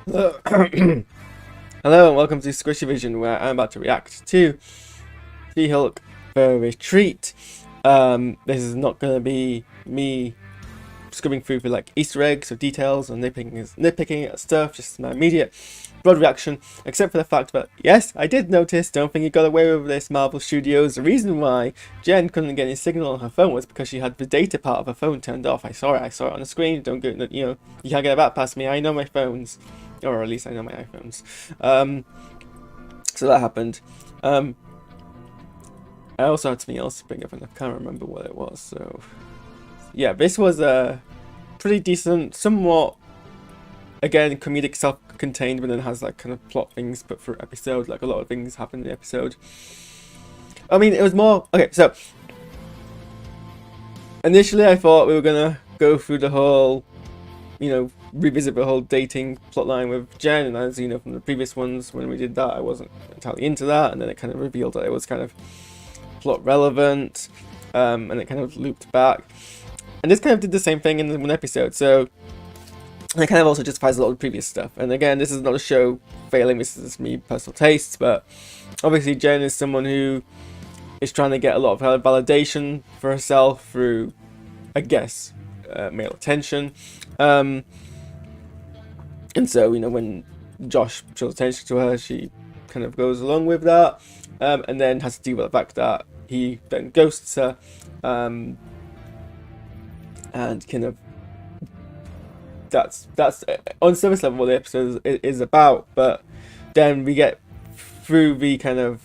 Hello, hello, and welcome to SquishiVision, where I'm about to react to She-Hulk The Retreat. This is not going to be me skimming through for like Easter eggs or details or nitpicking at stuff, just my immediate broad reaction, except for the fact that, yes, I did notice, don't think you got away with this, Marvel Studios. The reason why Jen couldn't get any signal on her phone was because she had the data part of her phone turned off. I saw it on the screen. Don't get, you can't get that past me. I know my phones. Or at least I know my iPhones. So that happened. I also had something else to bring up, and I can't remember what it was. So, yeah, this was a pretty decent, somewhat, again, comedic, self-contained, but then has like kind of plot things put through episode. Like a lot of things happen in the episode. I mean, it was more okay. So initially, I thought we were gonna go through the whole, revisit the whole dating plotline with Jen, and as you know from the previous ones, when we did that, I wasn't entirely into that, and then it kind of revealed that it was kind of plot relevant, and it kind of looped back, and this kind of did the same thing in one episode, so it kind of also justifies a lot of the previous stuff. And again, this is not a show failing, this is me personal tastes, but obviously Jen is someone who is trying to get a lot of her validation for herself through, I guess, male attention. And so, when Josh shows attention to her, she kind of goes along with that, and then has to deal with the fact that he then ghosts her, and kind of that's on surface level what the episode is about. But then we get through the kind of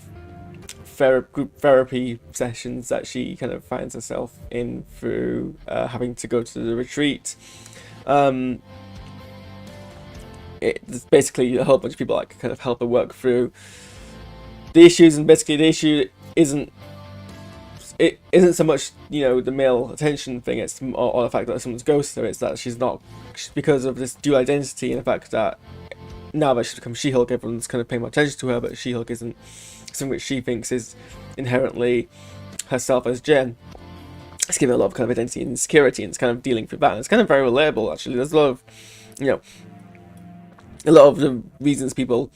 group therapy sessions that she kind of finds herself in through having to go to the retreat. It's basically a whole bunch of people like kind of help her work through the issues, and basically the issue isn't so much the male attention thing, it's or the fact that someone's ghosted her. It's that she's not, because of this dual identity and the fact that now that she's become She-Hulk, everyone's kind of paying more attention to her, but She-Hulk isn't something which she thinks is inherently herself as Jen. It's giving a lot of kind of identity and insecurity, and it's kind of dealing through that, and it's kind of very relatable actually. There's a lot of a lot of the reasons people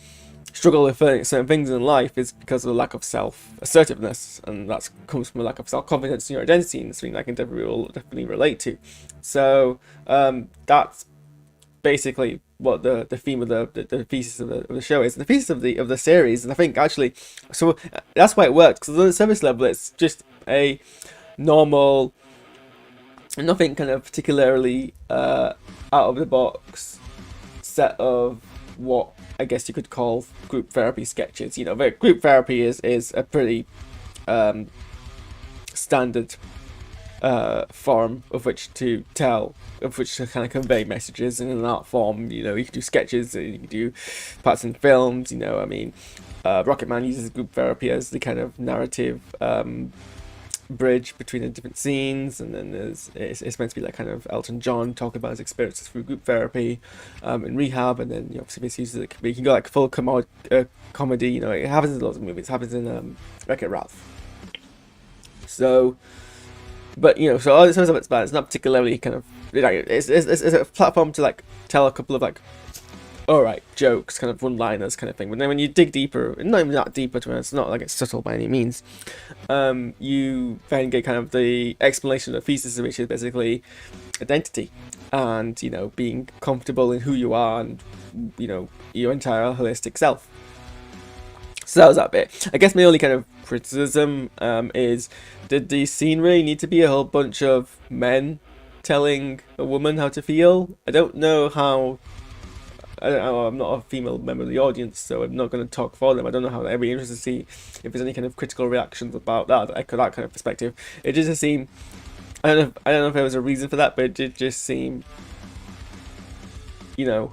struggle with certain things in life is because of the lack of self-assertiveness, and that comes from a lack of self-confidence in your identity, and it's something I can definitely relate to. So that's basically what the theme of the thesis of the show is, and the thesis of the series. And I think actually, so that's why it works, because on the surface level it's just a normal, nothing kind of particularly out of the box set of what I guess you could call group therapy sketches. Group therapy is a pretty standard form of which to kind of convey messages in an art form. You can do sketches, you can do parts in films. Rocketman uses group therapy as the kind of narrative bridge between the different scenes, and then it's meant to be like kind of Elton John talking about his experiences through group therapy in rehab, and then obviously this uses it, you can go like full comedy. It happens in lots of movies. It happens in Wreck-It Ralph. So, but so all this of it's bad. It's not particularly kind of it's a platform to like tell a couple of like alright jokes, kind of one-liners kind of thing. But then when you dig deeper, not even that deeper to it, it's not like it's subtle by any means, you then get kind of the explanation of the thesis, which is basically identity, and being comfortable in who you are, and your entire holistic self. So that was that bit. I guess my only kind of criticism is, did the scene really need to be a whole bunch of men telling a woman how to feel? I don't know how. I'm not a female member of the audience, so I'm not going to talk for them. I don't know how. I'd be interested to see if there's any kind of critical reactions about that. That kind of perspective. It just seemed. I don't know if there was a reason for that, but it did just seem, a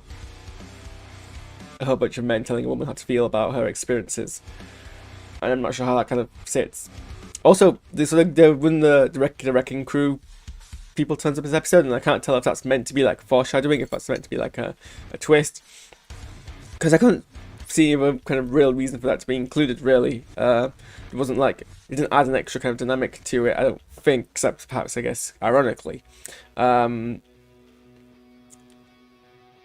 whole bunch of men telling a woman how to feel about her experiences, and I'm not sure how that kind of sits. Also, when the Wrecking Crew people turns up this episode, and I can't tell if that's meant to be like foreshadowing, if that's meant to be like a twist, because I couldn't see a kind of real reason for that to be included, really. It wasn't like, it didn't add an extra kind of dynamic to it, I don't think, except perhaps, I guess, ironically.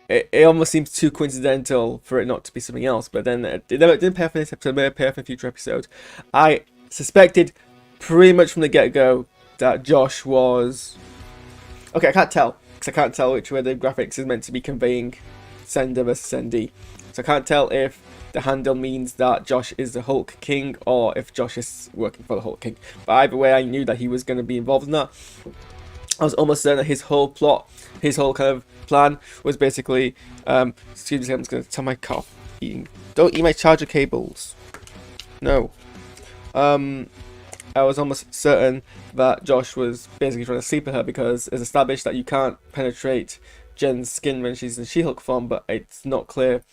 it almost seems too coincidental for it not to be something else. But then it didn't pay off in this episode, it may pay off in a future episode. I suspected pretty much from the get-go that Josh was... Okay, I can't tell, because I can't tell which way the graphics is meant to be conveying sender versus sendee. So I can't tell if the handle means that Josh is the Hulk King or if Josh is working for the Hulk King. But either way, I knew that he was going to be involved in that. I was almost certain that his whole plot, his whole kind of plan was basically, excuse me, I'm just going to turn my cough. Don't eat my charger cables. No. I was almost certain that Josh was basically trying to sleep with her because it's established that you can't penetrate Jen's skin when she's in She-Hulk form, but it's not clear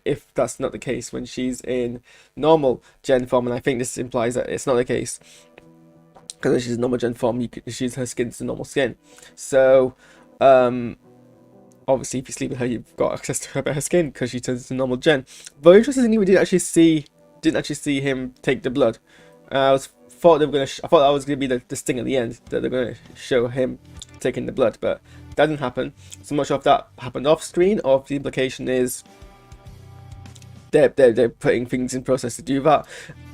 if that's not the case when she's in normal Jen form, and I think this implies that it's not the case. Because when she's in normal Gen form, her skin's the normal skin. So, obviously, if you sleep with her, you've got access to her better skin because she turns into normal Gen. But interestingly, we didn't actually see him take the blood. I thought that was gonna be the sting at the end, that they're gonna show him taking the blood, but that didn't happen. So I'm not sure if that happened off screen or if the implication is they're putting things in process to do that.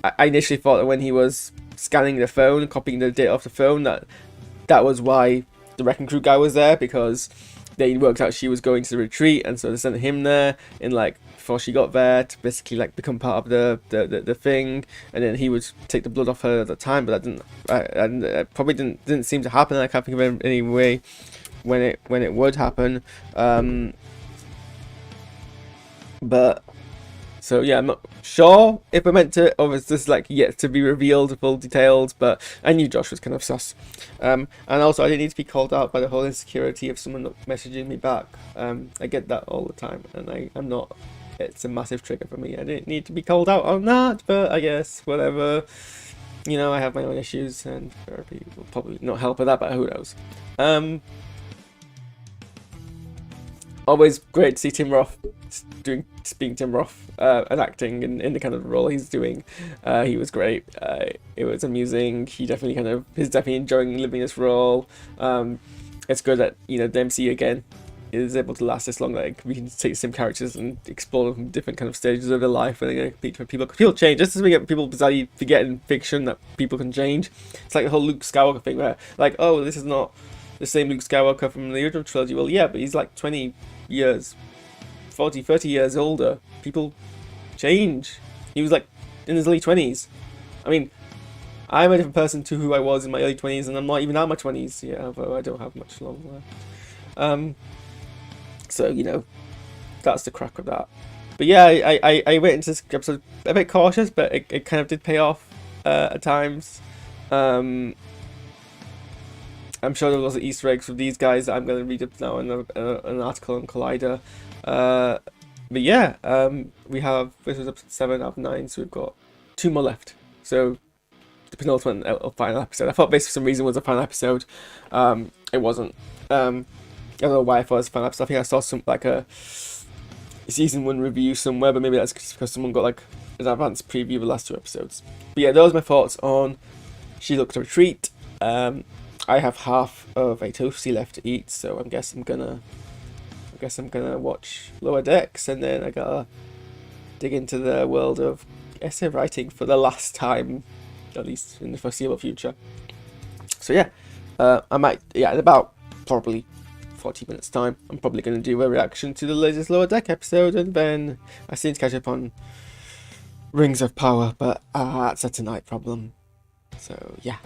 I initially thought that when he was scanning the phone, copying the data off the phone, that was why the Wrecking Crew guy was there, because they worked out she was going to the retreat, and so they sent him there in like before she got there to basically like become part of the thing, and then he would take the blood off her at the time. But that probably didn't seem to happen. I can't think of any way when it would happen. But so yeah, I'm not sure if I meant to, or it's just like yet to be revealed full details, but I knew Josh was kind of sus. And also I didn't need to be called out by the whole insecurity of someone not messaging me back. I get that all the time, and I'm not, it's a massive trigger for me. I didn't need to be called out on that, but I guess whatever. You know, I have my own issues, and therapy will probably not help with that, but who knows. Always great to see Tim Roth speaking Tim Roth and acting in the kind of role he's doing. He was great. It was amusing. He's definitely enjoying living this role. It's good that, you know, the MC again is able to last this long. Like, we can take the same characters and explore them from different kind of stages of their life, and they compete for people. People change, just as we get people bizarrely forget in fiction that people can change. It's like the whole Luke Skywalker thing where, like, oh, this is not the same Luke Skywalker from the original trilogy. Well, yeah, but he's like 20 years, 40, 30 years older. People change. He was like in his early 20s. I mean, I'm a different person to who I was in my early 20s, and I'm not even out of my 20s. Yeah, although I don't have much longer left. So, you know, that's the crack of that. But yeah, I went into this episode a bit cautious, but it kind of did pay off at times. I'm sure there was Easter eggs with these guys that I'm going to read up now in an article on Collider. But yeah, we have, this was episode 7 out of 9, so we've got 2 more left. So the penultimate final episode. I thought this for some reason was a final episode. It wasn't. I don't know why I thought it was a final episode. I think I saw some like a season 1 review somewhere, but maybe that's because someone got like an advanced preview of the last 2 episodes. But yeah, those are my thoughts on She-Hulk to Retreat. I have half of a toasty left to eat, so I guess I'm gonna watch Lower Decks, and then I gotta dig into the world of essay writing for the last time, at least in the foreseeable future. So yeah, I might, in about probably 40 minutes time, I'm probably going to do a reaction to the latest Lower Deck episode, and then I still need to catch up on Rings of Power, but that's a tonight problem. So yeah.